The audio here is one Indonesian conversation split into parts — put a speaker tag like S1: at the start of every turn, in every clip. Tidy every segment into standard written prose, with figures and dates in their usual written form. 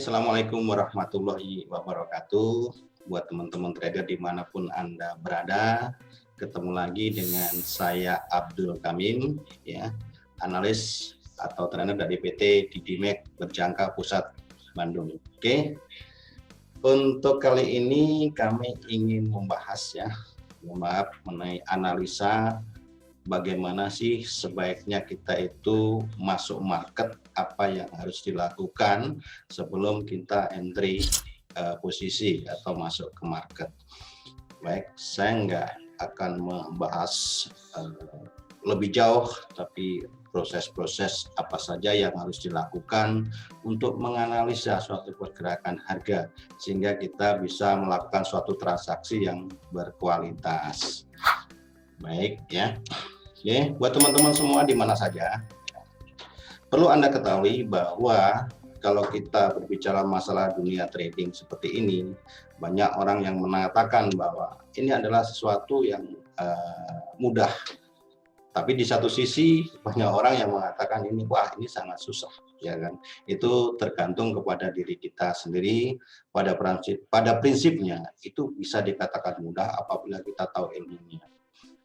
S1: Assalamualaikum warahmatullahi wabarakatuh. Buat teman-teman trader dimanapun Anda berada, ketemu lagi dengan saya Abdul Kamim, ya, analis atau trader dari PT Didimek Berjangka Pusat Bandung. Oke, untuk kali ini kami ingin membahas mengenai analisa bagaimana sih sebaiknya kita itu masuk market, apa yang harus dilakukan sebelum kita entry posisi atau masuk ke market. Baik, saya nggak akan membahas lebih jauh, tapi proses-proses apa saja yang harus dilakukan untuk menganalisa suatu pergerakan harga sehingga kita bisa melakukan suatu transaksi yang berkualitas. Baik ya. Oke, buat teman-teman semua di mana saja, perlu Anda ketahui bahwa kalau kita berbicara masalah dunia trading seperti ini, banyak orang yang mengatakan bahwa ini adalah sesuatu yang mudah. Tapi di satu sisi banyak orang yang mengatakan ini sangat susah, ya kan? Itu tergantung kepada diri kita sendiri. Pada prinsipnya itu bisa dikatakan mudah apabila kita tahu ilmunya.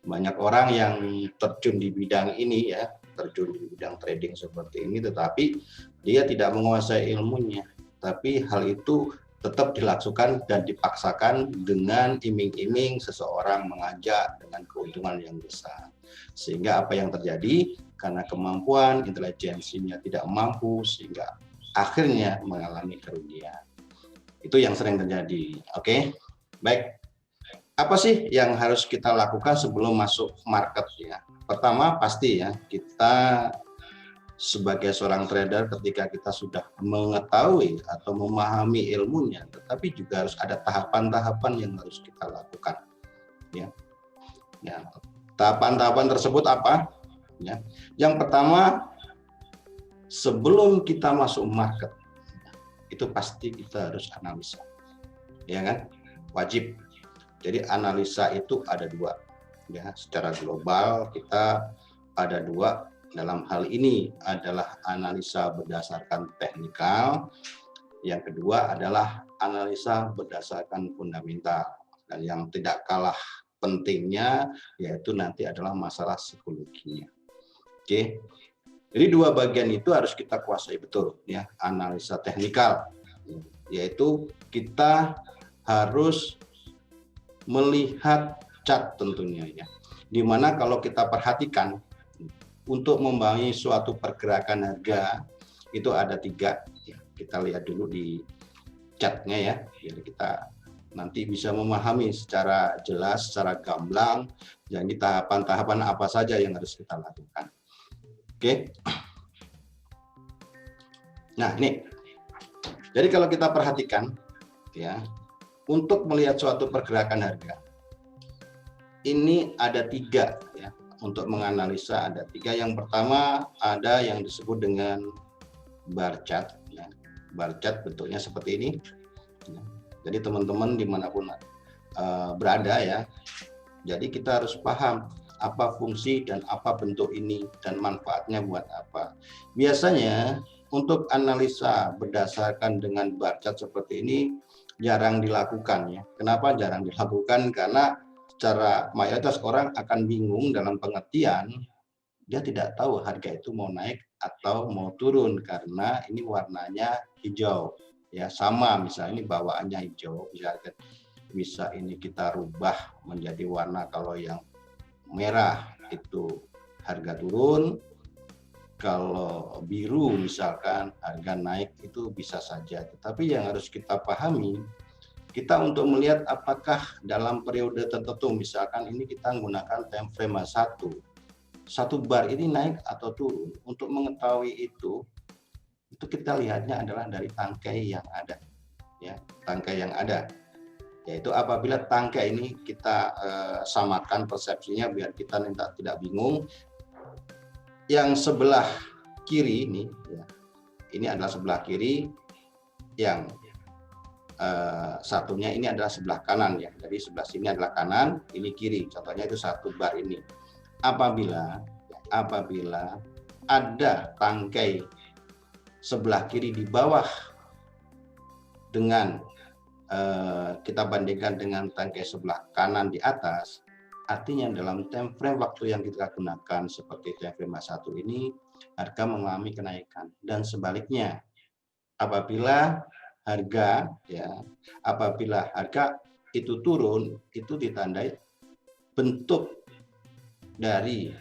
S1: Banyak orang yang terjun di bidang ini ya, terjun di bidang trading seperti ini, tetapi dia tidak menguasai ilmunya. Tapi hal itu tetap dilakukan dan dipaksakan dengan iming-iming seseorang mengajak dengan keuntungan yang besar. Sehingga apa yang terjadi? Karena kemampuan intelijensinya tidak mampu, sehingga akhirnya mengalami kerugian. Itu yang sering terjadi. Oke, baik. Apa sih yang harus kita lakukan sebelum masuk market ya? Pertama pasti ya, kita sebagai seorang trader ketika kita sudah mengetahui atau memahami ilmunya, tetapi juga harus ada tahapan-tahapan yang harus kita lakukan. Ya, tahapan-tahapan tersebut apa? Ya, yang pertama, sebelum kita masuk market, itu pasti kita harus analisa, ya kan? Wajib. Jadi analisa itu ada dua, ya. Secara global kita ada dua. Dalam hal ini adalah analisa berdasarkan teknikal. Yang kedua adalah analisa berdasarkan fundamental. Dan yang tidak kalah pentingnya yaitu nanti adalah masalah psikologinya. Oke. Jadi dua bagian itu harus kita kuasai betul, ya. Analisa teknikal, yaitu kita harus melihat chart tentunya ya. Dimana kalau kita perhatikan untuk membangun suatu pergerakan harga itu ada tiga ya. Kita lihat dulu di chartnya ya, biar kita nanti bisa memahami secara jelas, secara gamblang, jadi tahapan-tahapan apa saja yang harus kita lakukan. Oke. Nah ini, jadi kalau kita perhatikan ya, untuk melihat suatu pergerakan harga, ini ada tiga ya. Untuk menganalisa ada tiga. Yang pertama ada yang disebut dengan bar chart. Ya. Bar chart bentuknya seperti ini. Ya. Jadi teman-teman dimanapun berada ya. Jadi kita harus paham apa fungsi dan apa bentuk ini dan manfaatnya buat apa. Biasanya untuk analisa berdasarkan dengan bar chart seperti ini jarang dilakukan ya. Kenapa jarang dilakukan? Karena secara mayoritas orang akan bingung dalam pengertian dia tidak tahu harga itu mau naik atau mau turun karena ini warnanya hijau ya, sama misalnya ini bawaannya hijau, bisa ini kita rubah menjadi warna, kalau yang merah itu harga turun, kalau biru misalkan harga naik, itu bisa saja. Tetapi yang harus kita pahami, kita untuk melihat apakah dalam periode tertentu, misalkan ini kita menggunakan time frame satu bar ini naik atau turun. Untuk mengetahui itu kita lihatnya adalah dari tangkai yang ada, ya, tangkai yang ada. Yaitu apabila tangkai ini kita samakan persepsinya biar kita tidak bingung. Yang sebelah kiri ini, ya, ini adalah sebelah kiri, yang satunya ini adalah sebelah kanan ya. Jadi sebelah sini adalah kanan, ini kiri. Contohnya itu satu bar ini. Apabila ada tangkai sebelah kiri di bawah dengan kita bandingkan dengan tangkai sebelah kanan di atas, artinya dalam time frame waktu yang kita gunakan seperti time frame satu ini, harga mengalami kenaikan. Dan sebaliknya, apabila harga itu turun, itu ditandai bentuk dari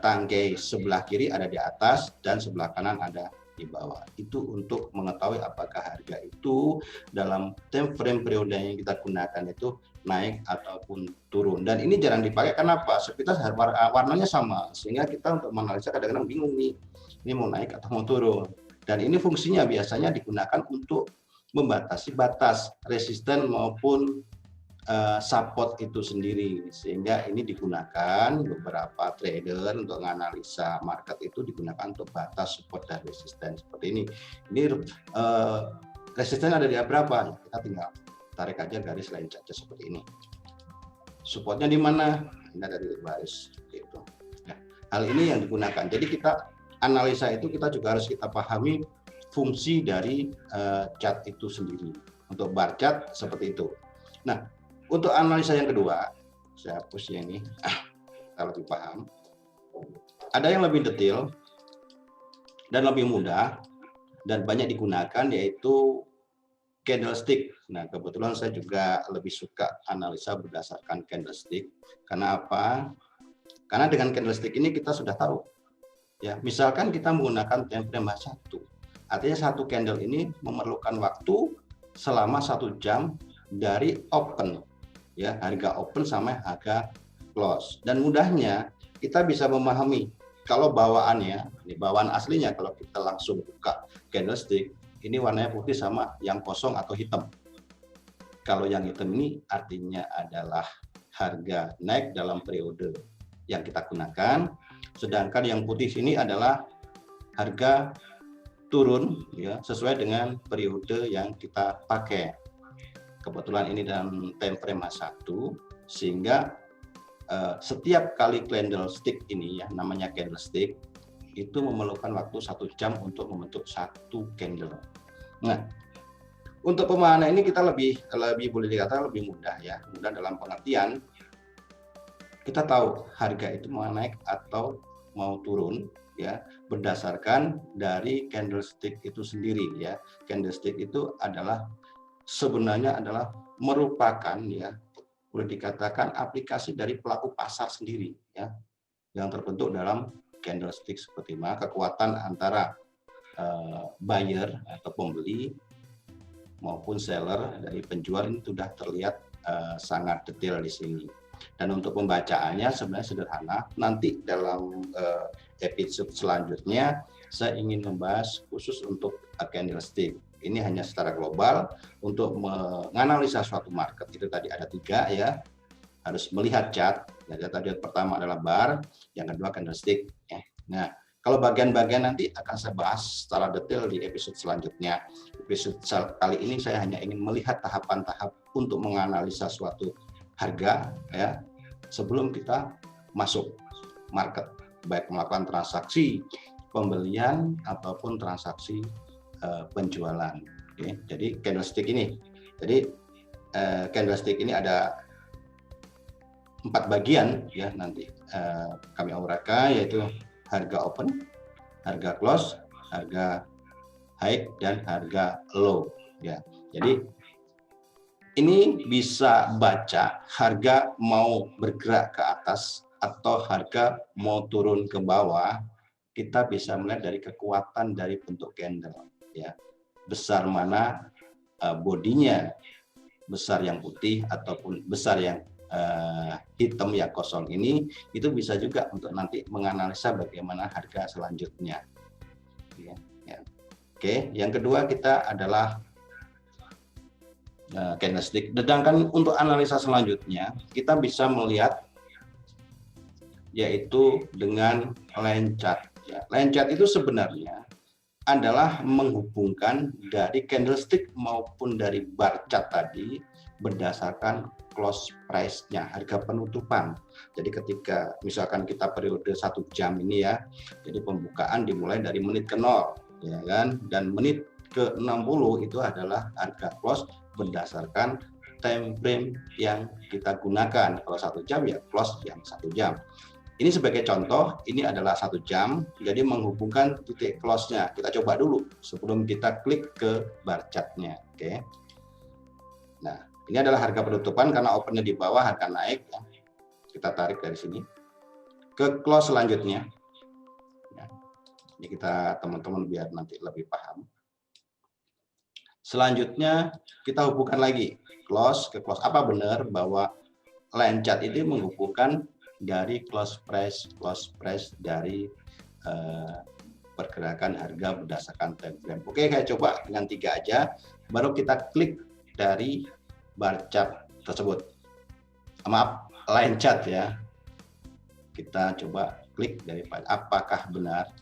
S1: tangkai sebelah kiri ada di atas dan sebelah kanan ada di bawah. Itu untuk mengetahui apakah harga itu dalam time frame periode yang kita gunakan itu naik ataupun turun. Dan ini jarang dipakai, kenapa? Sepintas warnanya sama, sehingga kita untuk menganalisa kadang-kadang bingung nih, ini mau naik atau mau turun. Dan ini fungsinya biasanya digunakan untuk membatasi batas resisten maupun support itu sendiri, sehingga ini digunakan beberapa trader untuk menganalisa market itu digunakan untuk batas support dan resisten seperti ini. Ini resisten ada di berapa? Kita tinggal tarik aja garis line saja seperti ini. Supportnya di mana? Ini ada di baris gitu. Nah, hal ini yang digunakan. Jadi kita analisa itu kita juga harus kita pahami fungsi dari chart itu sendiri. Untuk bar chart seperti itu. Nah, untuk analisa yang kedua, saya hapus yang ini, kita lebih paham. Ada yang lebih detail dan lebih mudah dan banyak digunakan, yaitu candlestick. Nah, kebetulan saya juga lebih suka analisa berdasarkan candlestick. Karena apa? Karena dengan candlestick ini kita sudah tahu. Ya, misalkan kita menggunakan time frame 1. Artinya satu candle ini memerlukan waktu selama 1 jam dari open. Ya, harga open sampai harga close. Dan mudahnya kita bisa memahami kalau bawaannya, ini bawaan aslinya kalau kita langsung buka candlestick, ini warnanya putih sama yang kosong atau hitam. Kalau yang hitam ini artinya adalah harga naik dalam periode yang kita gunakan, sedangkan yang putih ini adalah harga turun ya sesuai dengan periode yang kita pakai. Kebetulan ini dalam time frame 1, sehingga setiap kali candlestick ini ya namanya candlestick itu memerlukan waktu 1 jam untuk membentuk satu candle. Nah, untuk pemahaman ini kita lebih boleh dikatakan lebih mudah ya, mudah dalam pengertian kita tahu harga itu mau naik atau mau turun ya berdasarkan dari candlestick itu sendiri ya. Candlestick itu sebenarnya adalah merupakan ya boleh dikatakan aplikasi dari pelaku pasar sendiri ya yang terbentuk dalam candlestick seperti mana kekuatan antara buyer atau pembeli maupun seller dari penjual ini sudah terlihat sangat detail di sini. Dan untuk pembacaannya sebenarnya sederhana. Nanti dalam episode selanjutnya saya ingin membahas khusus untuk candlestick. Ini hanya secara global untuk menganalisa suatu market. Itu tadi ada 3 ya. Harus melihat chart. Ya, tadi pertama adalah bar, yang kedua candlestick. Ya. Nah, kalau bagian-bagian nanti akan saya bahas secara detail di episode selanjutnya. Episode kali ini saya hanya ingin melihat tahapan-tahap untuk menganalisa suatu harga ya sebelum kita masuk market, baik melakukan transaksi pembelian ataupun transaksi penjualan. Oke. Jadi candlestick ini, candlestick ini ada 4 bagian ya nanti kami uraikan, yaitu harga open, harga close, harga high dan harga low ya. Jadi ini bisa baca harga mau bergerak ke atas atau harga mau turun ke bawah, kita bisa melihat dari kekuatan dari bentuk candle ya. Besar mana bodinya, besar yang putih ataupun besar yang hitam yang kosong ini, itu bisa juga untuk nanti menganalisa bagaimana harga selanjutnya ya. Oke, yang kedua kita adalah candlestick. Sedangkan untuk analisa selanjutnya kita bisa melihat yaitu dengan line chart. Ya, line chart itu sebenarnya adalah menghubungkan dari candlestick maupun dari bar chart tadi berdasarkan close price-nya, harga penutupan. Jadi ketika misalkan kita periode 1 jam ini ya, jadi pembukaan dimulai dari menit ke 0, ya kan, dan menit ke 60 itu adalah harga close berdasarkan time frame yang kita gunakan. Kalau 1 jam ya close yang 1 jam. Ini sebagai contoh, ini adalah 1 jam, jadi menghubungkan titik close-nya. Kita coba dulu sebelum kita klik ke bar chart-nya. Oke. Nah, ini adalah harga penutupan karena open-nya di bawah, harga naik. Ya. Kita tarik dari sini. Ke close selanjutnya. Ya. Ini kita teman-teman biar nanti lebih paham. Selanjutnya kita hubungkan lagi close ke close. Apa benar bahwa line chart itu menghubungkan dari close price dari pergerakan harga berdasarkan time frame. Oke, saya coba dengan 3 aja, baru kita klik dari bar chart tersebut. Maaf, line chart ya. Kita coba klik dari apakah benar.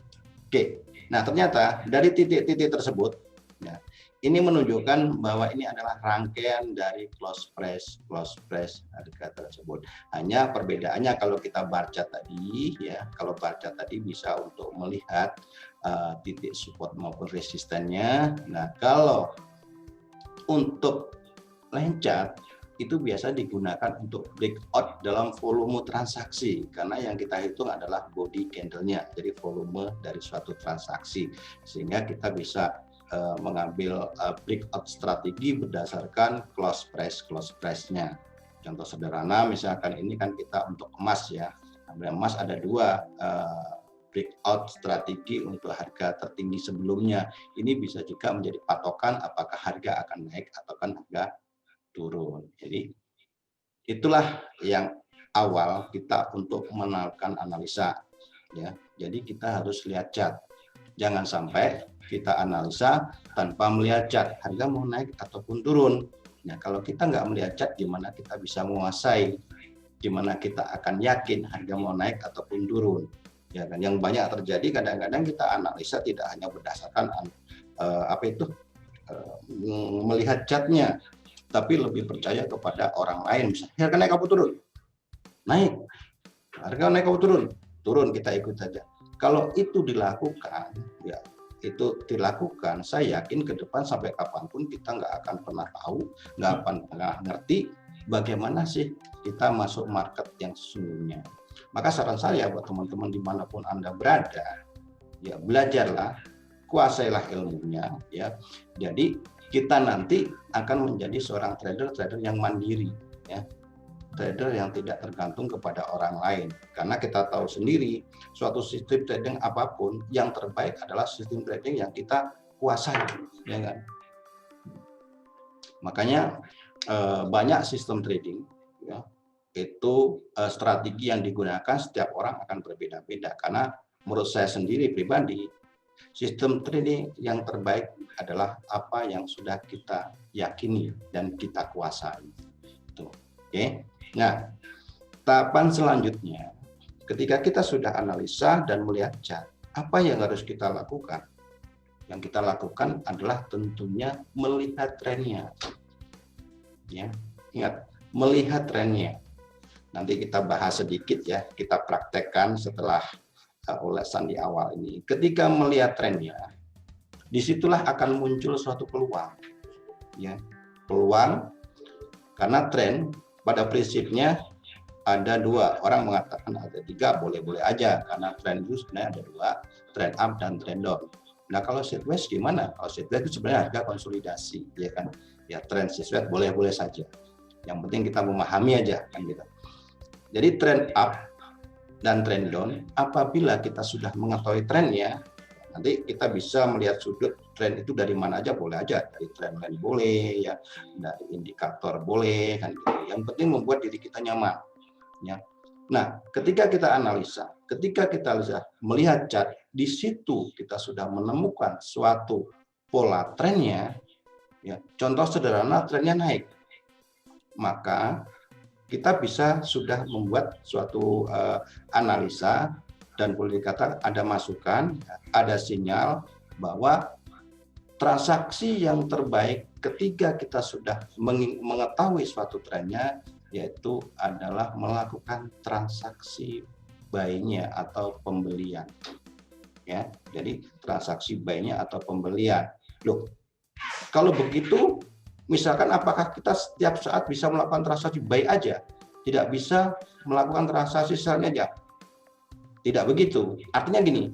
S1: Oke, nah ternyata dari titik-titik tersebut, ya, ini menunjukkan bahwa ini adalah rangkaian dari close price harga tersebut. Hanya perbedaannya kalau kita bar chart tadi, ya, kalau bar chart tadi bisa untuk melihat titik support maupun resistennya. Nah, kalau untuk line chart itu biasa digunakan untuk breakout dalam volume transaksi, karena yang kita hitung adalah body candle-nya, jadi volume dari suatu transaksi, sehingga kita bisa mengambil breakout strategi berdasarkan close price-nya. Contoh sederhana, misalkan ini kan kita untuk emas ya, emas ada 2 breakout strategi untuk harga tertinggi sebelumnya. Ini bisa juga menjadi patokan apakah harga akan naik atau harga turun. Jadi itulah yang awal kita untuk melakukan analisa ya. Jadi kita harus lihat chart. Jangan sampai kita analisa tanpa melihat chart, harga mau naik ataupun turun. Nah, kalau kita nggak melihat chart, gimana kita bisa menguasai, gimana kita akan yakin harga mau naik ataupun turun. Ya kan, yang banyak terjadi kadang-kadang kita analisa tidak hanya berdasarkan melihat chartnya, tapi lebih percaya kepada orang lain. Misalnya harga naik atau turun, naik, harga naik atau turun, turun, kita ikut saja. Kalau itu dilakukan, ya itu dilakukan, saya yakin ke depan sampai kapanpun kita nggak akan pernah tahu, nggak akan pernah ngerti bagaimana sih kita masuk market yang sesungguhnya. Maka saran saya buat teman-teman dimanapun Anda berada, ya belajarlah, kuasailah ilmunya, ya. Jadi kita nanti akan menjadi seorang trader yang mandiri, ya. Trader yang tidak tergantung kepada orang lain, karena kita tahu sendiri suatu sistem trading apapun yang terbaik adalah sistem trading yang kita kuasai, ya kan? Makanya banyak sistem trading, ya, itu strategi yang digunakan setiap orang akan berbeda-beda, karena menurut saya sendiri pribadi sistem trading yang terbaik adalah apa yang sudah kita yakini dan kita kuasai. Itu, oke? Nah, tahapan selanjutnya, ketika kita sudah analisa dan melihat chart, apa yang harus kita lakukan? Yang kita lakukan adalah tentunya melihat trennya. Ya, ingat, melihat trennya. Nanti kita bahas sedikit ya, kita praktekkan setelah ulasan di awal ini. Ketika melihat trennya, disitulah akan muncul suatu peluang. Ya, peluang karena tren pada prinsipnya ada 2, orang mengatakan ada 3, boleh-boleh aja, karena tren itu sebenarnya ada 2, tren up dan tren down. Nah, kalau sideways gimana? Kalau sideways itu sebenarnya harga konsolidasi, ya kan? Ya, tren sideways boleh-boleh saja. Yang penting kita memahami aja, kan gitu. Jadi tren up dan tren down, apabila kita sudah mengetahui trennya, nanti kita bisa melihat sudut tren itu dari mana aja, boleh aja, dari trend line boleh, ya, dari indikator boleh, kan gitu. Yang penting membuat diri kita nyaman, ya. Nah, ketika kita analisa, ketika kita melihat chart, di situ kita sudah menemukan suatu pola trennya, ya. Contoh sederhana, trennya naik, maka kita bisa sudah membuat suatu analisa. Dan boleh dikatakan ada masukan, ada sinyal bahwa transaksi yang terbaik ketika kita sudah mengetahui suatu trennya, yaitu adalah melakukan transaksi buy-nya atau pembelian. Ya, jadi transaksi buy-nya atau pembelian. Loh, kalau begitu, misalkan apakah kita setiap saat bisa melakukan transaksi buy aja? Tidak bisa melakukan transaksi sell aja? Tidak begitu. Artinya gini,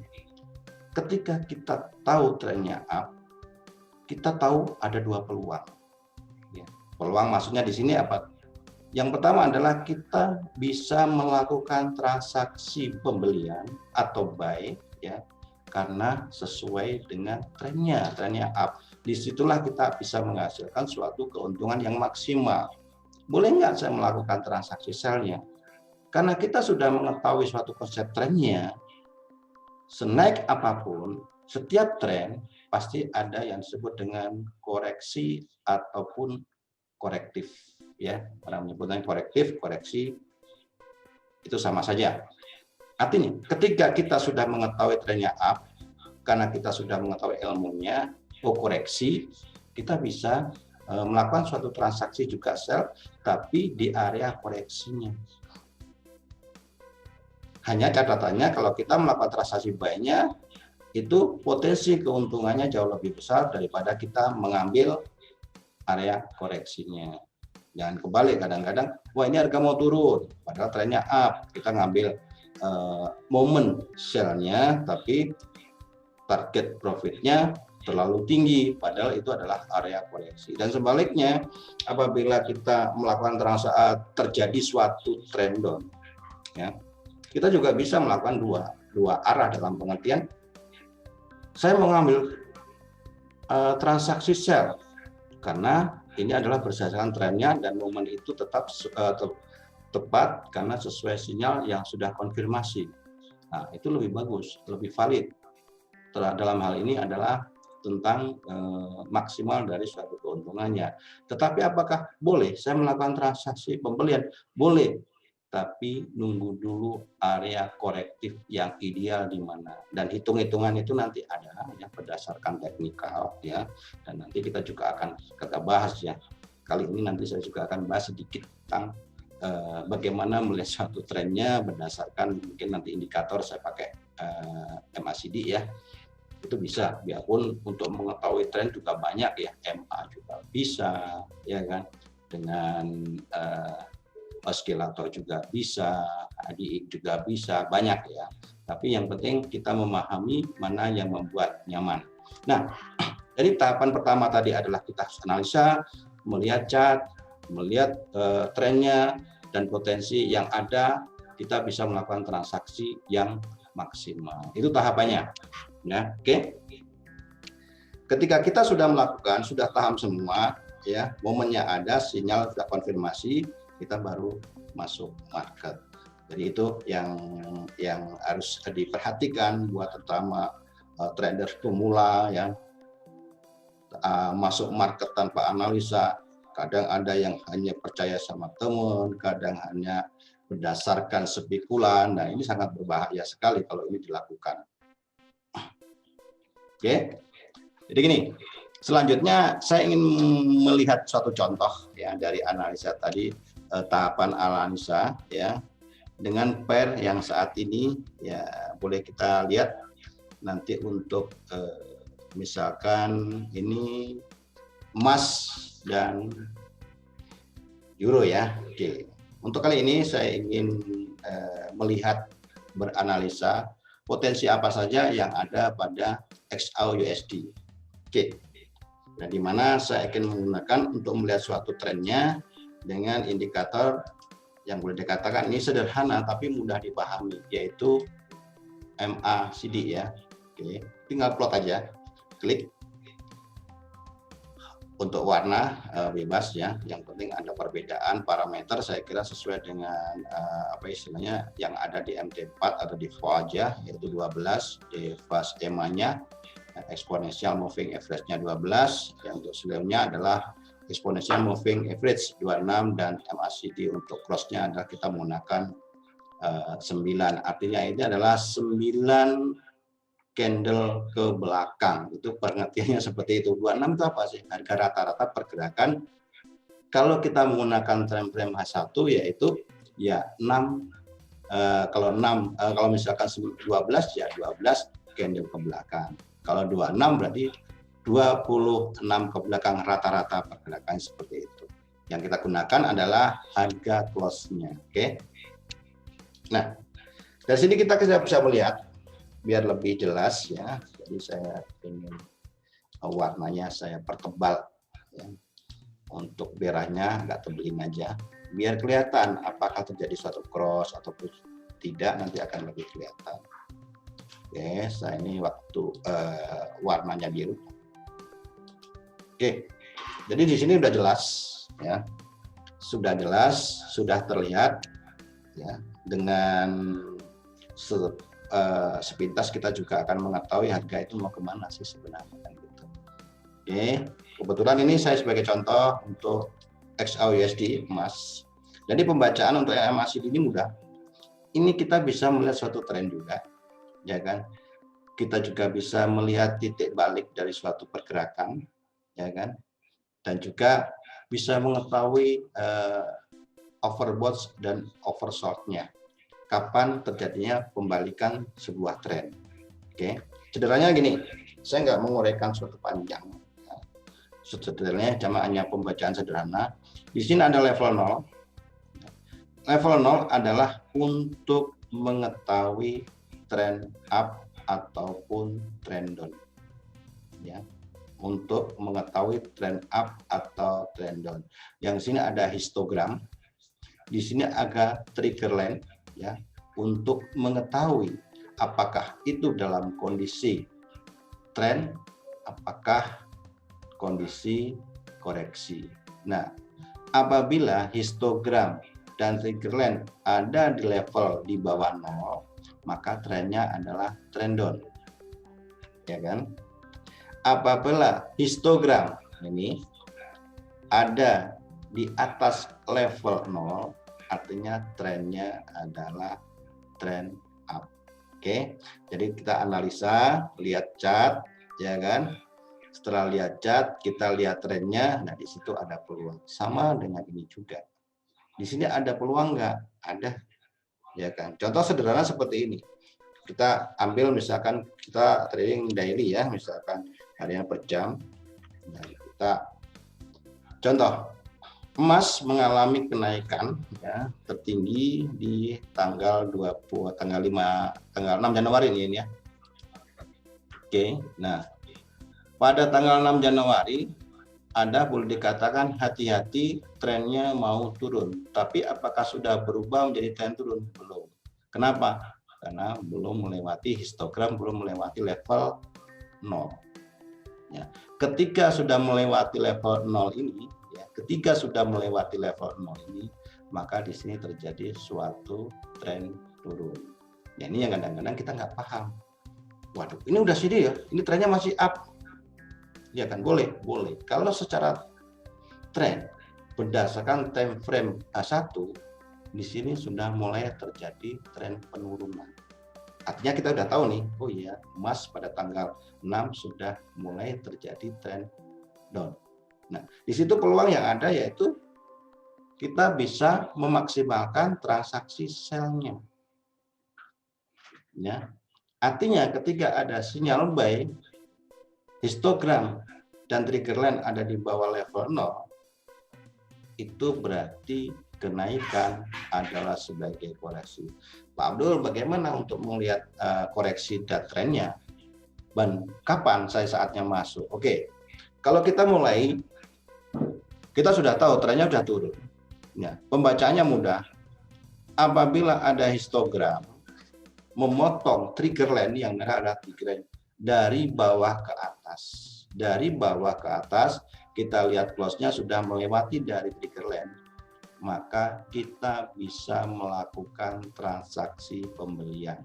S1: ketika kita tahu trennya up, kita tahu ada dua peluang. Ya, peluang maksudnya di sini apa? Yang pertama adalah kita bisa melakukan transaksi pembelian atau buy, ya, karena sesuai dengan trennya up. Disitulah kita bisa menghasilkan suatu keuntungan yang maksimal. Boleh nggak saya melakukan transaksi sell-nya? Karena kita sudah mengetahui suatu konsep trennya, senaik apapun, setiap tren pasti ada yang disebut dengan koreksi ataupun korektif. Ya, orang menyebutnya korektif, koreksi, itu sama saja. Artinya, ketika kita sudah mengetahui trennya up, karena kita sudah mengetahui ilmunya, koreksi, kita bisa melakukan suatu transaksi juga sell, tapi di area koreksinya. Hanya catatannya kalau kita melakukan transaksi buy-nya, itu potensi keuntungannya jauh lebih besar daripada kita mengambil area koreksinya. Jangan kebalik, kadang-kadang, wah ini harga mau turun, padahal trennya up, kita ngambil momen sell-nya, tapi target profitnya terlalu tinggi, padahal itu adalah area koreksi. Dan sebaliknya, apabila kita melakukan transaksi terjadi suatu trend down, ya, kita juga bisa melakukan dua arah dalam pengertian, saya mengambil transaksi sell karena ini adalah berdasarkan trennya dan momen itu tetap tepat karena sesuai sinyal yang sudah konfirmasi. Nah, itu lebih bagus, lebih valid. Dalam hal ini adalah tentang maksimal dari suatu keuntungannya. Tetapi apakah boleh saya melakukan transaksi pembelian? Boleh, tapi nunggu dulu area korektif yang ideal di mana. Dan hitung-hitungan itu nanti ada ya berdasarkan teknikal ya. Dan nanti kita juga akan bahas ya. Kali ini nanti saya juga akan bahas sedikit tentang bagaimana melihat suatu trennya berdasarkan mungkin nanti indikator saya pakai MACD ya. Itu bisa, biarpun untuk mengetahui tren juga banyak ya, MA juga bisa ya kan, dengan oscillator juga bisa, ADX juga bisa, banyak ya. Tapi yang penting kita memahami mana yang membuat nyaman. Nah, jadi tahapan pertama tadi adalah kita analisa, melihat chart, melihat trennya dan potensi yang ada, kita bisa melakukan transaksi yang maksimal. Itu tahapannya. Ya, oke. Ketika kita sudah melakukan, sudah paham semua, ya, momennya ada, sinyal sudah konfirmasi, kita baru masuk market. Jadi itu yang harus diperhatikan buat terutama trader pemula yang masuk market tanpa analisa. Kadang ada yang hanya percaya sama teman, kadang hanya berdasarkan spekulan. Nah, ini sangat berbahaya sekali kalau ini dilakukan. Oke. Jadi gini, selanjutnya saya ingin melihat suatu contoh ya dari analisa tadi, tahapan analisa ya dengan pair yang saat ini ya boleh kita lihat nanti untuk misalkan ini emas dan euro ya. Oke. Untuk kali ini saya ingin melihat beranalisa potensi apa saja yang ada pada XAUUSD. Oke. Nah, di mana saya akan menggunakan untuk melihat suatu trennya dengan indikator yang boleh dikatakan ini sederhana tapi mudah dipahami, yaitu MACD ya. Oke, tinggal plot aja, klik. Untuk warna bebas ya, yang penting ada perbedaan parameter, saya kira sesuai dengan apa istilahnya yang ada di MT4 atau di FO aja, yaitu 12, di fast EMA-nya, exponential moving average-nya 12, yang untuk sebelumnya adalah exponential moving average 26, dan MACD untuk cross-nya adalah kita menggunakan 9, artinya ini adalah 9 candle ke belakang. Itu pengertiannya seperti itu. 26 itu apa sih? Harga rata-rata pergerakan kalau kita menggunakan frame H1 yaitu ya 6 kalau misalkan 12 ya 12 candle ke belakang. Kalau 26 berarti 26 ke belakang rata-rata pergerakan seperti itu. Yang kita gunakan adalah harga close-nya. Oke. Nah, dari sini kita bisa melihat biar lebih jelas ya. Jadi saya ingin warnanya saya pertebal ya. Untuk merahnya nggak tebelin aja. Biar kelihatan apakah terjadi suatu cross ataupun tidak, nanti akan lebih kelihatan. Oke, saya ini waktu warnanya biru. Oke, jadi di sini sudah jelas ya, sudah jelas, sudah terlihat ya. Dengan sepintas kita juga akan mengetahui harga itu mau kemana sih sebenarnya kan gitu. Oke, kebetulan ini saya sebagai contoh untuk XAUUSD emas. Jadi pembacaan untuk emas ini mudah. Ini kita bisa melihat suatu tren juga, ya kan? Kita juga bisa melihat titik balik dari suatu pergerakan, ya kan, dan juga bisa mengetahui overbought dan overshort-nya, kapan terjadinya pembalikan sebuah tren. Oke, sederhananya gini, saya nggak menguraikan suatu panjang, ya. Sederhananya cuma hanya pembacaan sederhana. Di sini ada level 0. Level 0 adalah untuk mengetahui tren up ataupun tren down, ya. Untuk mengetahui trend up atau trend down. Yang sini ada histogram, di sini ada trigger line ya, untuk mengetahui apakah itu dalam kondisi trend, apakah kondisi koreksi. Nah, apabila histogram dan trigger line ada di level di bawah 0, maka trennya adalah trend down. Ya kan? Apabila histogram ini ada di atas level 0, artinya trennya adalah trend up. Oke, jadi kita analisa, lihat chart, ya kan? Setelah lihat chart, kita lihat trennya. Nah, di situ ada peluang. Sama dengan ini juga. Di sini ada peluang nggak? Ada, ya kan? Contoh sederhana seperti ini. Kita ambil misalkan kita trading daily ya, misalkan harian per jam. Nah, kita contoh emas mengalami kenaikan ya, tertinggi di tanggal 6 Januari ini ya. Oke, nah pada tanggal 6 Januari ada boleh dikatakan hati-hati trennya mau turun. Tapi apakah sudah berubah menjadi tren turun? Belum. Kenapa? Karena belum melewati histogram, belum melewati level 0. Ya. Ketika sudah melewati level 0 ini, ya, ketika sudah melewati level 0 ini, maka di sini terjadi suatu tren turun. Ya, ini yang kadang-kadang kita nggak paham. Waduh, ini udah sini ya, ini trennya masih up. Ya kan, boleh, boleh. Kalau secara tren berdasarkan time frame A1, di sini sudah mulai terjadi tren penurunan. Artinya kita udah tahu nih, oh iya, emas pada tanggal 6 sudah mulai terjadi tren down. Nah, di situ peluang yang ada yaitu kita bisa memaksimalkan transaksi sell-nya. Ya. Artinya ketika ada sinyal buy, histogram dan trigger line ada di bawah level 0, itu berarti kenaikan adalah sebagai koreksi. Pak Abdul, bagaimana untuk melihat koreksi dan trennya? Dan kapan saya saatnya masuk? Oke, kalau kita mulai, kita sudah tahu trennya sudah turun. Ya, pembacaannya mudah. Apabila ada histogram memotong trigger line, yang merah adalah trigger line dari bawah ke atas. Dari bawah ke atas, kita lihat close-nya sudah melewati dari trigger line, maka kita bisa melakukan transaksi pembelian.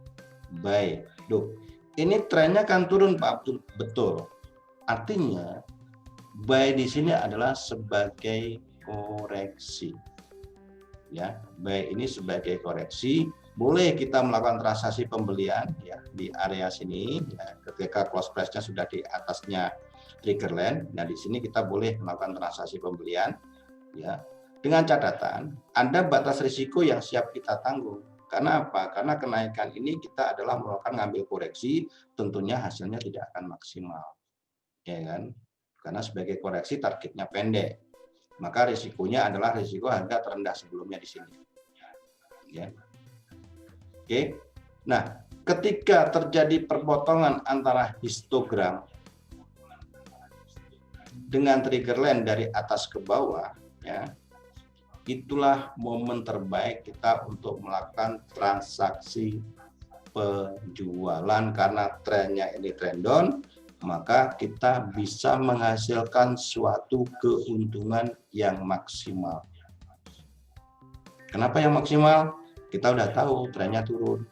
S1: Baik, Duh, ini trennya kan turun Pak Abdul, betul. Artinya buy di sini adalah sebagai koreksi. Ya, buy ini sebagai koreksi. Boleh kita melakukan transaksi pembelian ya di area sini ya, ketika close price-nya sudah di atasnya trigger line. Nah, di sini kita boleh melakukan transaksi pembelian ya. Dengan catatan, ada batas risiko yang siap kita tanggung. Karena apa? Karena kenaikan ini kita adalah melakukan ngambil koreksi, tentunya hasilnya tidak akan maksimal. ya kan? Karena sebagai koreksi targetnya pendek, maka risikonya adalah risiko harga terendah sebelumnya di sini. Ya. Oke. Nah, ketika terjadi perpotongan antara histogram dengan trigger line dari atas ke bawah, ya, itulah momen terbaik kita untuk melakukan transaksi penjualan. Karena trennya ini trend down, maka kita bisa menghasilkan suatu keuntungan yang maksimal. Kenapa yang maksimal? Kita udah tahu trennya turun.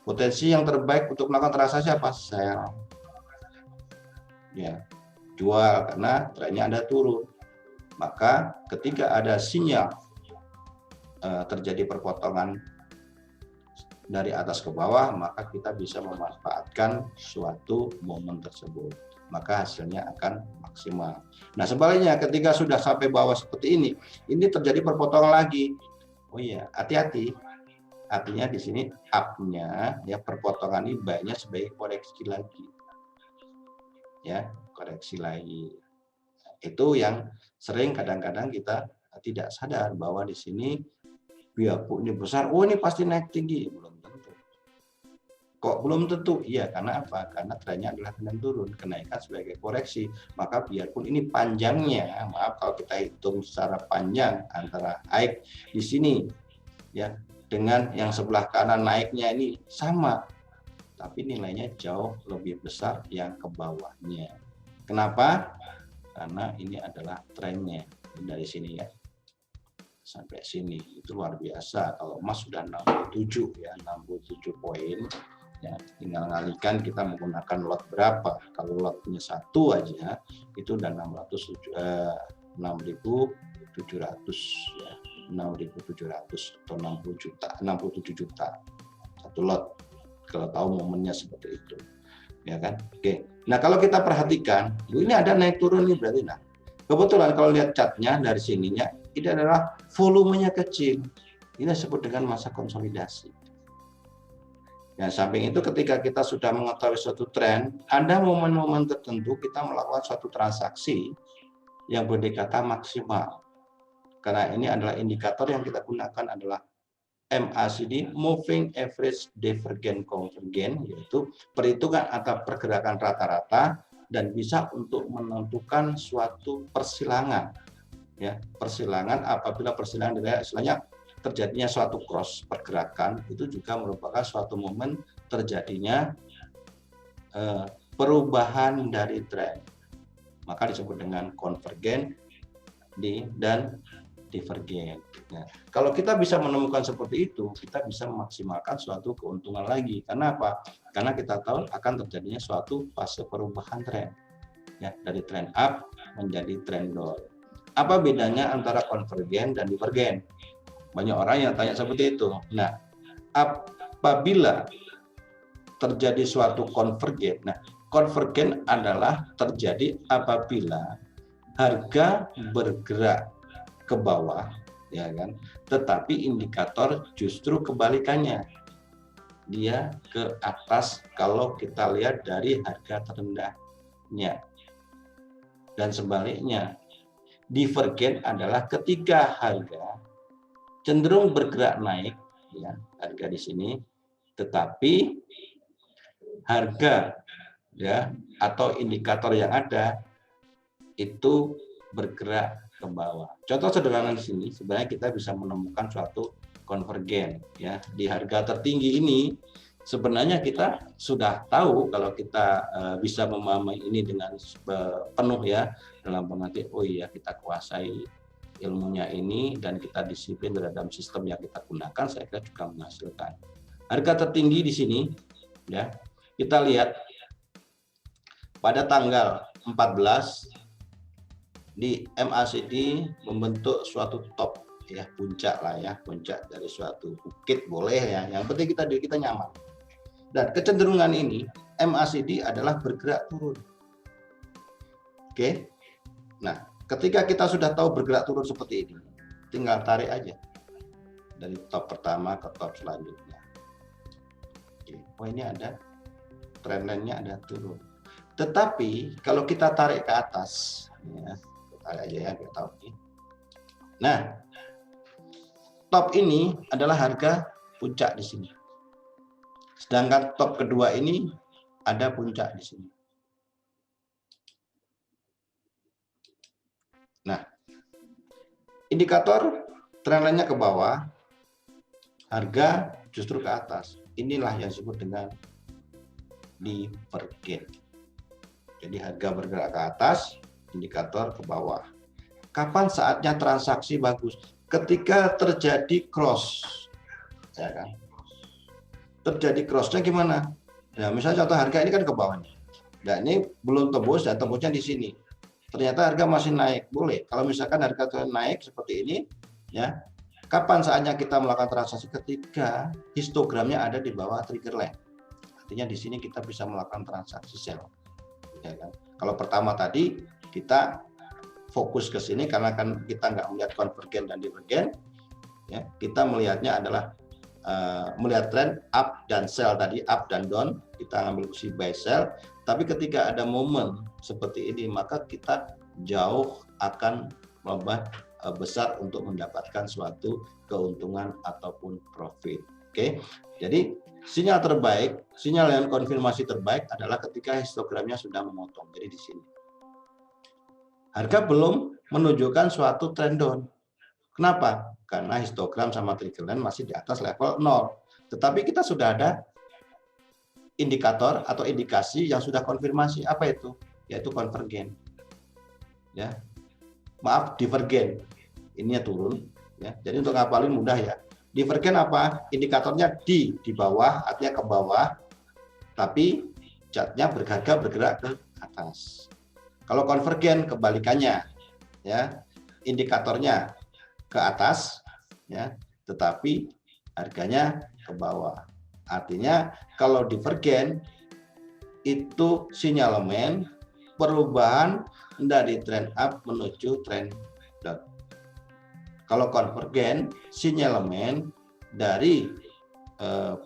S1: Potensi yang terbaik untuk melakukan transaksi apa? Sell. Ya, jual karena trennya ada turun. Maka ketika ada sinyal terjadi perpotongan dari atas ke bawah, maka kita bisa memanfaatkan suatu momen tersebut. Maka hasilnya akan maksimal. Nah, sebaliknya ketika sudah sampai bawah seperti ini terjadi perpotongan lagi. Oh iya, hati-hati. Artinya di sini up-nya, ya, perpotongan ini baiknya sebagai koreksi lagi. Ya, koreksi lagi. Itu yang sering kadang-kadang kita tidak sadar bahwa di sini biarpun ini besar, oh ini pasti naik tinggi. Belum tentu. Kok belum tentu? Iya, karena apa? Karena trennya adalah tren turun, kenaikan sebagai koreksi. Maka biarpun ini panjangnya, maaf kalau kita hitung secara panjang antara high di sini, ya, dengan yang sebelah kanan naiknya ini sama, tapi nilainya jauh lebih besar yang ke bawahnya. Kenapa? Karena ini adalah trennya dari sini, ya, sampai sini itu luar biasa. Kalau emas sudah 67, ya, 67 poin, ya, tinggal ngalikan kita menggunakan lot berapa. Kalau lotnya satu aja itu udah 6.700, ya, 6.700 atau 60 juta, 67 juta satu lot, kalau tahu momennya seperti itu, ya kan? Oke. Nah, kalau kita perhatikan ini ada naik turun nih berarti. Nah, kebetulan kalau lihat chartnya dari sininya ini adalah volumenya kecil, ini disebut dengan masa konsolidasi. Nah, samping itu ketika kita sudah mengetahui suatu tren, ada momen-momen tertentu kita melakukan suatu transaksi yang berdekatan maksimal. Karena ini adalah indikator yang kita gunakan adalah MACD, Moving Average Divergent Convergent, yaitu perhitungan atau pergerakan rata-rata dan bisa untuk menentukan suatu persilangan. Ya, persilangan apabila persilangan dari istilahnya terjadinya suatu cross pergerakan, itu juga merupakan suatu momen terjadinya perubahan dari tren. Maka disebut dengan konvergen dan divergen. Nah, kalau kita bisa menemukan seperti itu, kita bisa memaksimalkan suatu keuntungan lagi. Karena apa? Karena kita tahu akan terjadinya suatu fase perubahan tren, ya, dari tren up menjadi tren down. Apa bedanya antara konvergen dan divergen? Banyak orang yang tanya seperti itu. Nah, apabila terjadi suatu konvergen, nah, konvergen adalah terjadi apabila harga bergerak ke bawah, ya kan, tetapi indikator justru kebalikannya, dia ke atas kalau kita lihat dari harga terendahnya. Dan sebaliknya, divergen adalah ketika harga cenderung bergerak naik, ya, harga di sini, tetapi harga, ya, atau indikator yang ada itu bergerak ke bawah. Contoh sederhana di sini, sebenarnya kita bisa menemukan suatu konvergen, ya, di harga tertinggi ini. Sebenarnya kita sudah tahu kalau kita bisa memahami ini dengan penuh, ya, dalam pengertian oh iya kita kuasai ilmunya ini dan kita disiplin dalam sistem yang kita gunakan, saya kira juga menghasilkan. Harga tertinggi di sini, ya, kita lihat pada tanggal 14 di MACD membentuk suatu top, ya, puncak lah, ya, puncak dari suatu bukit boleh, ya, yang penting kita nyaman. Dan kecenderungan ini MACD adalah bergerak turun. Oke. Nah, ketika kita sudah tahu bergerak turun seperti ini, tinggal tarik aja dari top pertama ke top selanjutnya. Oke. Oh, ini ada trend line-nya ada turun. Tetapi kalau kita tarik ke atas, ya, tarik aja ya, kita tahu ini. Nah, top ini adalah harga puncak di sini. Sedangkan top kedua ini ada puncak di sini. Nah, indikator trendline-nya ke bawah, harga justru ke atas. Inilah yang disebut dengan divergen. Jadi harga bergerak ke atas, indikator ke bawah. Kapan saatnya transaksi bagus? Ketika terjadi cross, ya kan? Terjadi crossnya gimana? Nah, misalnya contoh harga ini kan ke bawah. Nah, ini belum tembus dan tembusnya di sini. Ternyata harga masih naik, boleh. Kalau misalkan harga naik seperti ini, ya, kapan saatnya kita melakukan transaksi? Ketika histogramnya ada di bawah trigger line. Artinya di sini kita bisa melakukan transaksi sell. Ya kan? Kalau pertama tadi kita fokus ke sini karena kan kita nggak melihat konvergen dan divergen, ya, kita melihatnya adalah melihat tren up dan sell tadi, up dan down, kita ambil posisi buy sell. Tapi ketika ada momen seperti ini, maka kita jauh akan lebih besar untuk mendapatkan suatu keuntungan ataupun profit. Oke, jadi sinyal terbaik, sinyal yang konfirmasi terbaik adalah ketika histogramnya sudah memotong. Jadi di sini harga belum menunjukkan suatu trend down. Kenapa? Karena histogram sama trigger line masih di atas level 0. Tetapi kita sudah ada indikator atau indikasi yang sudah konfirmasi. Apa itu? Yaitu konvergen. Ya, maaf, divergen. Ininya turun. Ya, jadi untuk ngapalin mudah ya. Divergen apa? Indikatornya di bawah, artinya ke bawah, tapi chartnya bergerak ke atas. Kalau konvergen kebalikannya, ya, indikatornya ke atas, ya, tetapi harganya ke bawah. Artinya kalau divergen itu sinyalemen perubahan dari trend up menuju trend down. Kalau konvergen, sinyalemen dari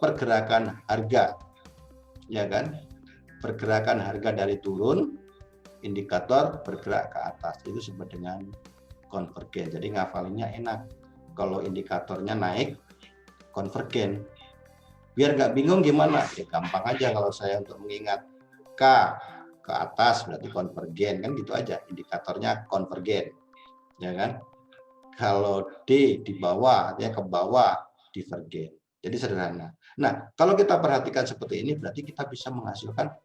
S1: pergerakan harga, ya kan? Pergerakan harga dari turun, indikator bergerak ke atas. Itu disebut dengan konvergen. Jadi ngafalinnya enak. Kalau indikatornya naik, konvergen. Biar nggak bingung gimana? Ya gampang aja kalau saya untuk mengingat K ke atas berarti konvergen, kan gitu aja. Indikatornya konvergen, ya kan? Kalau D di bawah, artinya ke bawah, divergen. Jadi sederhana. Nah, kalau kita perhatikan seperti ini, berarti kita bisa menghasilkan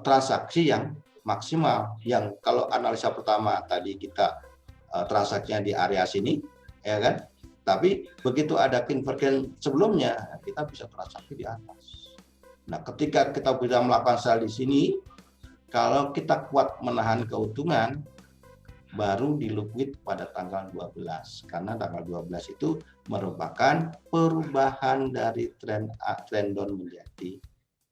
S1: transaksi yang maksimal. Yang kalau analisa pertama tadi kita transaksinya di area sini, ya kan? Tapi begitu ada konvergen sebelumnya, kita bisa transaksi di atas. Nah, ketika kita bisa melakukan sell di sini, kalau kita kuat menahan keuntungan, baru dilukwit pada tanggal 12, karena tanggal 12 itu merupakan perubahan dari trend down menjadi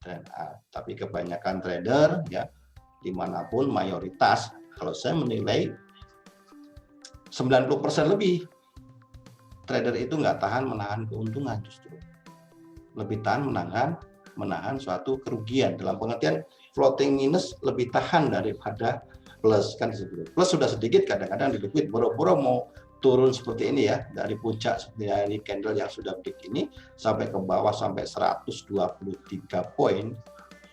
S1: trend up. Tapi kebanyakan trader ya dimanapun mayoritas, kalau saya menilai 90% lebih trader itu nggak tahan menahan keuntungan, justru lebih tahan menahan suatu kerugian. Dalam pengertian floating minus lebih tahan daripada plus, kan disebut. Plus sudah sedikit kadang-kadang dilukwit, boro-boro mau turun seperti ini ya, dari puncak seperti dari candle yang sudah break ini sampai ke bawah sampai 123 poin,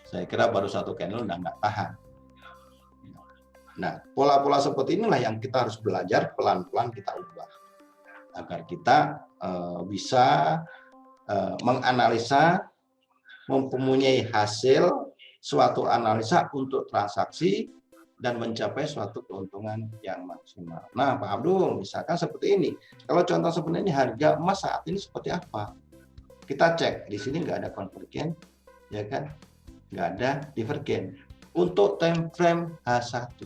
S1: saya kira baru satu candle udah nggak tahan. Nah, pola-pola seperti inilah yang kita harus belajar pelan-pelan kita ubah agar kita bisa menganalisa, mempunyai hasil suatu analisa untuk transaksi dan mencapai suatu keuntungan yang maksimal. Nah, Pak Abdul, misalkan seperti ini. Kalau contoh seperti ini, harga emas saat ini seperti apa? Kita cek, di sini nggak ada konvergen, ya kan? Nggak ada divergen. Untuk time frame H1,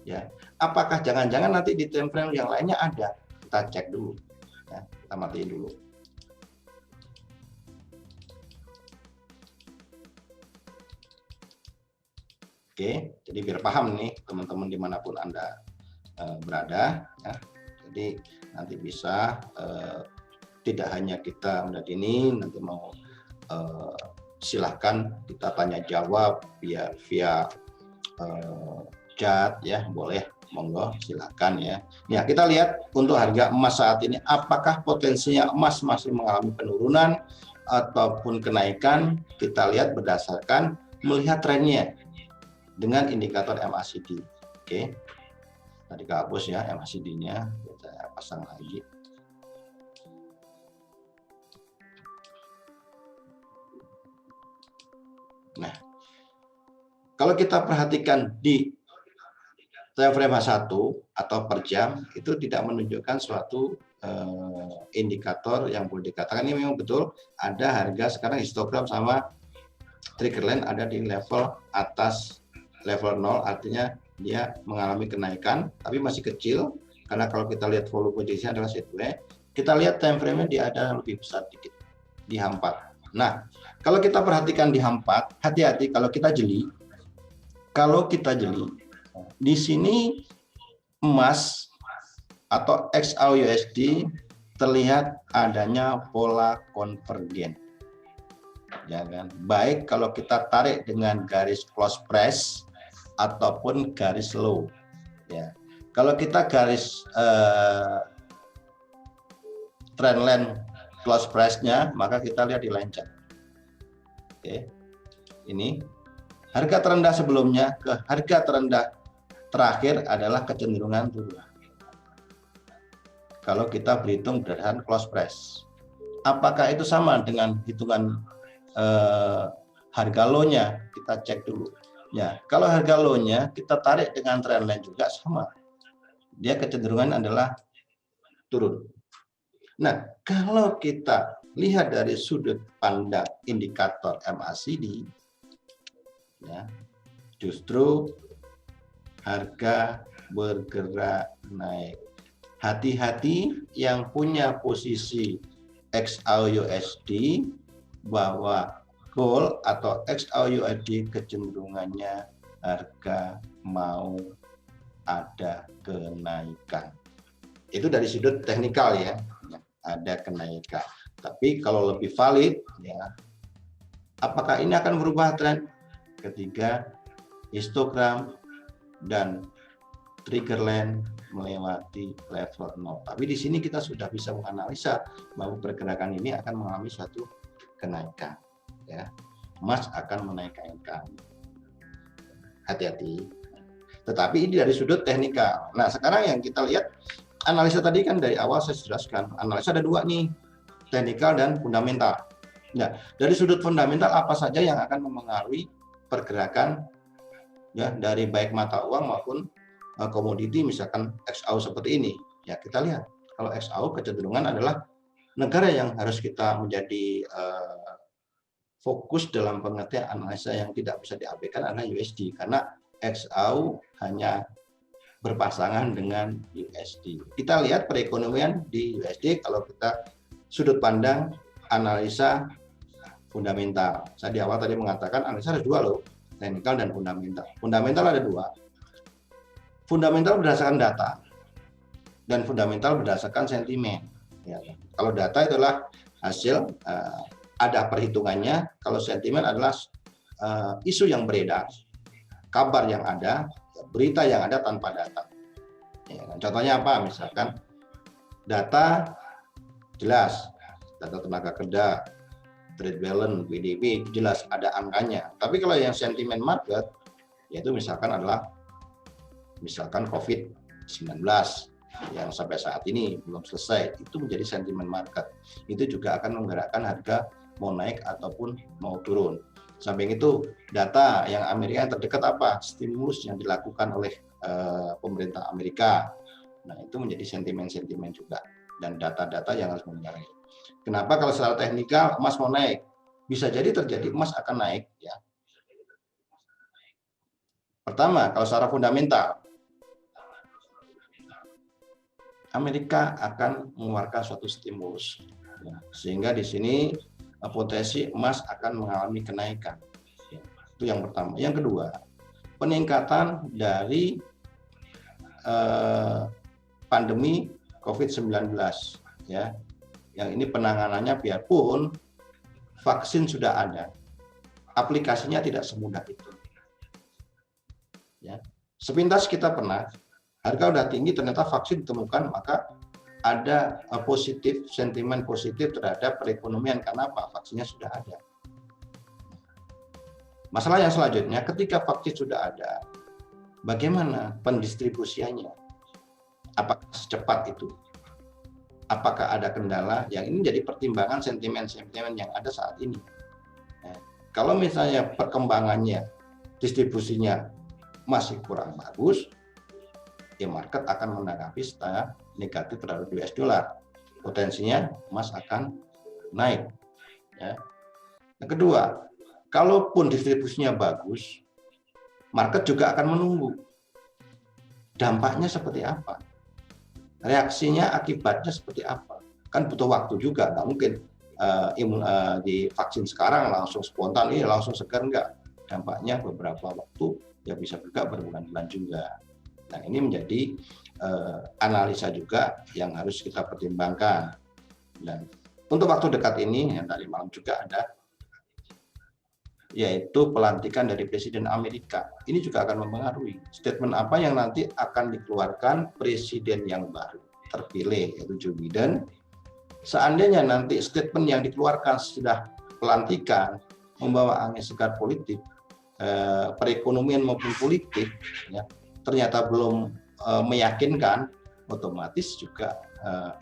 S1: ya. Apakah jangan-jangan nanti di time frame yang lainnya ada? Kita cek dulu, ya. Kita matiin dulu. Oke, jadi biar paham nih teman-teman dimanapun Anda berada, ya. Jadi nanti bisa tidak hanya kita melihat ini, nanti mau silahkan kita tanya jawab via chat ya, boleh, monggo silakan ya. Ya, kita lihat untuk harga emas saat ini, apakah potensinya emas masih mengalami penurunan ataupun kenaikan? Kita lihat berdasarkan melihat trennya dengan indikator MACD. Oke, tadi kehapus ya MACD-nya, saya pasang lagi. Nah, kalau kita perhatikan di time frame H1 atau per jam, itu tidak menunjukkan suatu indikator yang boleh dikatakan ini memang betul ada harga sekarang histogram sama trigger line ada di level atas level 0, artinya dia mengalami kenaikan tapi masih kecil, karena kalau kita lihat volume posisinya adalah sideways. Kita lihat time frame-nya dia ada lebih besar dikit di H4. Nah, kalau kita perhatikan di H4, hati-hati kalau kita jeli. Kalau kita jeli, di sini emas atau XAUUSD terlihat adanya pola konvergen. Ya kan? Baik kalau kita tarik dengan garis close price ataupun garis low. Ya. Kalau kita garis trendline close price-nya, maka kita lihat di line chart. Oke. Ini harga terendah sebelumnya ke harga terendah terakhir adalah kecenderungan turun. Kalau kita berhitung berdasarkan close price. Apakah itu sama dengan hitungan harga low-nya? Kita cek dulu. Ya, kalau harga low-nya kita tarik dengan trendline juga sama. Dia kecenderungan adalah turun. Nah, kalau kita lihat dari sudut pandang indikator MACD, ya, justru harga bergerak naik. Hati-hati yang punya posisi XAUUSD bahwa gold atau XAUUSD kecenderungannya harga mau ada kenaikan. Itu dari sudut teknikal ya, ada kenaikan. Tapi kalau lebih valid ya, apakah ini akan berubah tren ketika histogram dan trigger line melewati level 0. Tapi di sini kita sudah bisa menganalisa bahwa pergerakan ini akan mengalami suatu kenaikan. Ya, emas akan menaikkan. Hati-hati. Tetapi ini dari sudut teknikal. Nah, sekarang yang kita lihat analisa tadi kan dari awal saya jelaskan. Analisa ada dua nih, teknikal dan fundamental. Nah, dari sudut fundamental apa saja yang akan mempengaruhi pergerakan ya dari baik mata uang maupun komoditi, misalkan XAU seperti ini. Ya, kita lihat kalau XAU kecenderungan adalah negara yang harus kita menjadi fokus dalam pengertian analisa yang tidak bisa diabaikan adalah USD, karena XAU hanya berpasangan dengan USD. Kita lihat perekonomian di USD kalau kita sudut pandang analisa fundamental. Saya di awal tadi mengatakan analisa ada dua loh, teknikal dan fundamental. Fundamental ada dua. Fundamental berdasarkan data dan fundamental berdasarkan sentimen. Ya, kalau data itulah hasil ada perhitungannya, kalau sentimen adalah isu yang beredar, kabar yang ada, berita yang ada tanpa data. Ya, contohnya apa? Misalkan data jelas, data tenaga kerja, trade balance, PDB jelas ada angkanya. Tapi kalau yang sentimen market, yaitu misalkan adalah COVID-19 yang sampai saat ini belum selesai, itu menjadi sentimen market. Itu juga akan menggerakkan harga mau naik ataupun mau turun. Samping itu data yang Amerika yang terdekat apa? Stimulus yang dilakukan oleh pemerintah Amerika. Nah, itu menjadi sentimen-sentimen juga dan data-data yang harus mempengaruhi. Kenapa kalau secara teknikal emas mau naik? Bisa jadi terjadi emas akan naik ya. Pertama, kalau secara fundamental Amerika akan mengeluarkan suatu stimulus ya, sehingga di sini potensi emas akan mengalami kenaikan. Ya, itu yang pertama. Yang kedua, peningkatan dari pandemi COVID-19 ya. Yang ini penanganannya biarpun vaksin sudah ada, aplikasinya tidak semudah itu. Ya. Sepintas kita pernah, harga udah tinggi, ternyata vaksin ditemukan, maka ada positif, sentimen positif terhadap perekonomian. Karena apa? Vaksinnya sudah ada. Masalah yang selanjutnya, ketika vaksin sudah ada, bagaimana pendistribusiannya? Apakah secepat itu? Apakah ada kendala? Yang ini jadi pertimbangan sentimen-sentimen yang ada saat ini. Nah, kalau misalnya perkembangannya, distribusinya masih kurang bagus, ya market akan menanggapi secara negatif terhadap US dollar. Potensinya emas akan naik. Ya. Yang kedua, kalaupun distribusinya bagus, market juga akan menunggu. Dampaknya seperti apa? Reaksinya, akibatnya seperti apa? Kan butuh waktu juga, nggak mungkin di vaksin sekarang langsung spontan, ini langsung segar, enggak. Dampaknya beberapa waktu, ya bisa juga berbulan-bulan juga. Nah, ini menjadi analisa juga yang harus kita pertimbangkan. Dan untuk waktu dekat ini, yang tadi malam juga ada, yaitu pelantikan dari Presiden Amerika. Ini juga akan mempengaruhi statement apa yang nanti akan dikeluarkan Presiden yang baru terpilih, yaitu Joe Biden. Seandainya nanti statement yang dikeluarkan sudah pelantikan membawa angin segar politik, perekonomian maupun politik, ya, ternyata belum meyakinkan, otomatis juga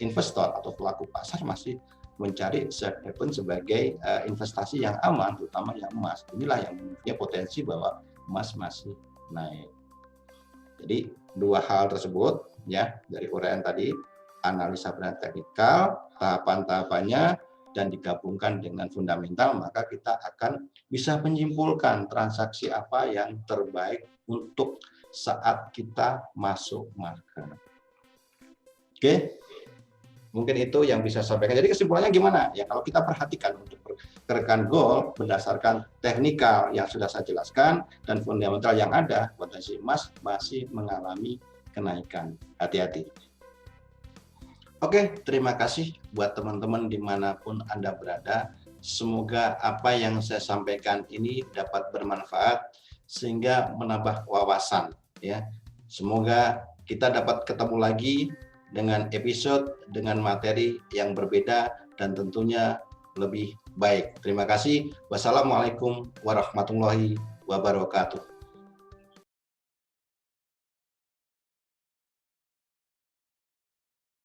S1: investor atau pelaku pasar masih mencari safe haven sebagai investasi yang aman, terutama yang emas. Inilah yang punya potensi bahwa emas masih naik. Jadi dua hal tersebut, ya, dari uraian tadi, analisa benar teknikal, tahapan-tahapannya, dan digabungkan dengan fundamental, maka kita akan bisa menyimpulkan transaksi apa yang terbaik untuk saat kita masuk market. Oke? Mungkin itu yang bisa saya sampaikan. Jadi kesimpulannya gimana? Ya kalau kita perhatikan untuk rekan gold berdasarkan teknikal yang sudah saya jelaskan dan fundamental yang ada, potensi emas masih mengalami kenaikan. Hati-hati. Oke, terima kasih buat teman-teman dimanapun Anda berada. Semoga apa yang saya sampaikan ini dapat bermanfaat sehingga menambah wawasan. Ya, semoga kita dapat ketemu lagi dengan episode, dengan materi yang berbeda dan tentunya lebih baik. Terima kasih. Wassalamualaikum warahmatullahi wabarakatuh.